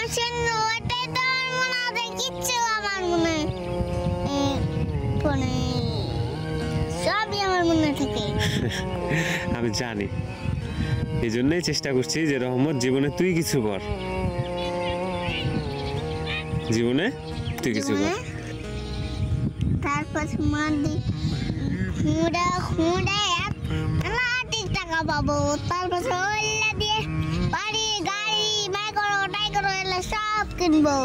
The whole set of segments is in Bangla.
আসেন ওটাই তো আমার মনে হয় কিচ্ছু আমার মনে ফোনে সবই আমার মনে থাকে। আমি জানি, এই জন্যই চেষ্টা করছি যে রহমত জীবনে তুই কিছু কর, জীবনে তুই কিছু কর। তারপর মাদি খুঁড়া খুঁড়া না টাকা পাবো, তারপর ওইলা দিয়ে বাড়ি গাড়ি মাইক্রো টাইক্রো এলে সব কিনবো।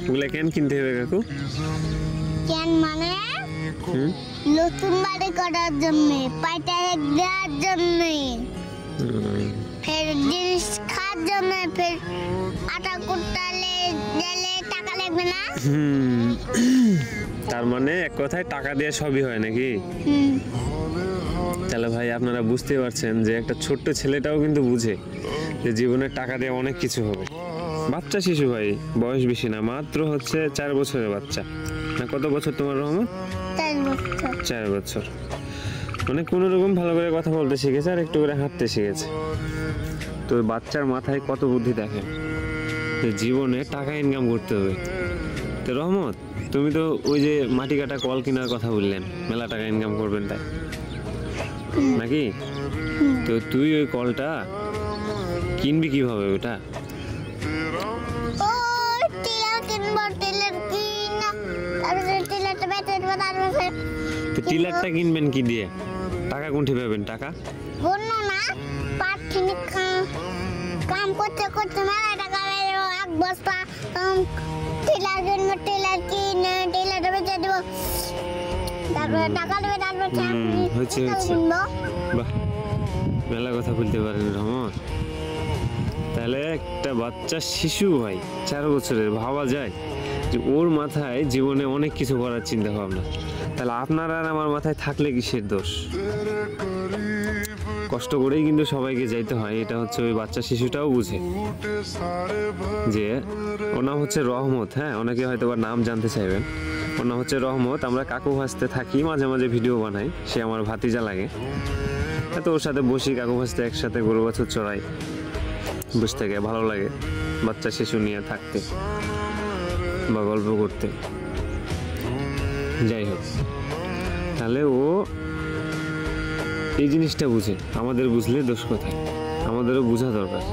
ওগুলা কেন কিনতে হবে কাকু? কেন মানে নতুন বাড়ি করার জন্য, পাইটা দেওয়ার জন্য, ফের জিনিস খাওয়ার জন্য, ফের আটা কুটালে গেলে টাকা লাগবে না। তার মানে এক কথায় টাকা দিয়ে সবই হয় নাকি? তাহলে ভাই আপনারা বুঝতে পারছেন যে একটা ছোট্ট ছেলেটাও কিন্তু বুঝে যে জীবনে টাকা দিয়ে অনেক কিছু হবে। বাচ্চা শিশু ভাই, বয়স বেশি না, মাত্র হচ্ছে 4 বছরের বাচ্চা। না কত বছর তোমার রহমত? 4 বছর। মানে কোনো রকম ভালো করে কথা বলতে শিখেছে আর একটু করে হাঁটতে শিখেছে। তো বাচ্চার মাথায় কত বুদ্ধি দেখেন যে জীবনে টাকা ইনকাম করতে হবে। তো রহমত, তুমি তো ওই যে মাটি কাটা কল কেনার কথা বললেন, মেলা টাকা ইনকাম করবেন তাই নাকি? তো তুই ওই কলটা কিনবি কিভাবে? ওটা টিলারটা কিনবেন কি দিয়ে? টাকা কোনটি পাবেন? টাকা কাম করতে করতে মেলা টাকা এক বস্তা টিলার কিনবো, টিলার কিনে টিলারটা বেচে দেবো, তারপরে টাকা দেবে, তারপরে হচ্ছে বাহ, মেলা কথা বলতে পারেন রহমত। তাহলে একটা বাচ্চা শিশু ভাই 4 বছরের, ভাবা যায় যে ওর মাথায় জীবনে অনেক কিছু করার চিন্তা ভাবনা। তাহলে আপনার আর আমার মাথায় থাকলে কিসের দোষ? কষ্ট করেই কিন্তু সবাইকে যাইতে হয়, এটা হচ্ছে ওই বাচ্চা শিশুটাও বুঝে। যে ওর নাম হচ্ছে রহমত। হ্যাঁ, অনেকে হয়তো বা নাম জানতে চাইবেন। ওর নাম হচ্ছে রহমত। আমরা কাকু ভাসতে থাকি, মাঝে মাঝে ভিডিও বানাই। সে আমার ভাতিজা লাগে, তো ওর সাথে বসি, কাকু ভাসতে একসাথে গরু বাছুর চড়াই, বসে থেকে ভালো লাগে বাচ্চা শিশু নিয়ে থাকতে বা গল্প করতে। যাই হোক, তাহলে ও এই জিনিসটা বুঝে, আমাদের বুঝলে দোষ কোথায়? আমাদেরও বোঝা দরকার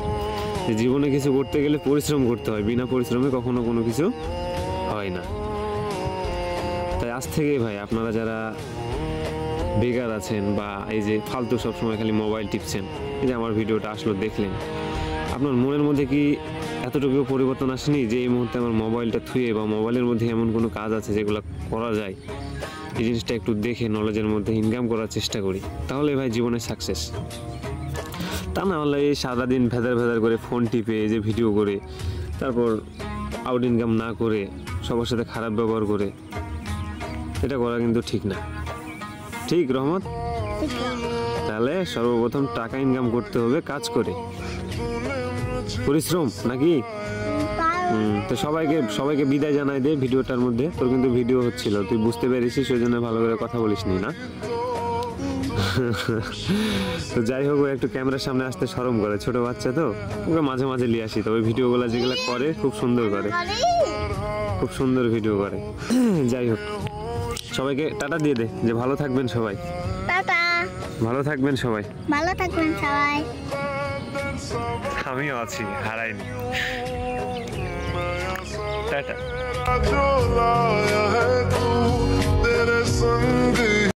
যে জীবনে কিছু করতে গেলে পরিশ্রম করতে হয়, বিনা পরিশ্রমে কখনো কোনো কিছু হয় না। তাই আজ থেকে ভাই আপনারা যারা বেকার আছেন বা এই যে ফালতু সবসময় খালি মোবাইল টিপছেন, এই যে আমার ভিডিওটা আসলো দেখলেন, আপনার মনের মধ্যে কি এতটুকু পরিবর্তন আসেনি যে এই মুহূর্তে আমার মোবাইলটা থুয়ে বা মোবাইলের মধ্যে এমন কোনো কাজ আছে যেগুলো করা যায়, এই জিনিসটা একটু দেখে নলেজের মধ্যে ইনকাম করার চেষ্টা করি, তাহলে ভাই জীবনে সাকসেস। তা না হলে এই সারাদিন ভেদার করে ফোন টিপে যে ভিডিও করে, তারপর আউট ইনকাম না করে সবার সাথে খারাপ ব্যবহার করে, এটা করা কিন্তু ঠিক না। ঠিক রহমত? তাহলে সর্বপ্রথম টাকা ইনকাম করতে হবে কাজ করে, পরিশ্রম নাকি? তো সবাইকে বিদায় জানাই দে ভিডিওটার মধ্যে। তোর কিন্তু ভিডিও হচ্ছিল, তুই বুঝতে পেরেছিস, ওই জন্য ভালো করে কথা বলিস নি না। তো যাই হোক, ও একটু ক্যামেরার সামনে আসতে শরম করে, ছোট বাচ্চা তো, ওকে মাঝে মাঝে নিয়ে আসি। তবে ভিডিওগুলো যেগুলো করে খুব সুন্দর করে, খুব সুন্দর ভিডিও করে। যাই হোক, সবাইকে টাটা দিয়ে দে, যে ভালো থাকবেন সবাই। টাটা। ভালো থাকবেন সবাই। ভালো থাকবেন সবাই। আমিও আছি, হারাইনি। টাটা।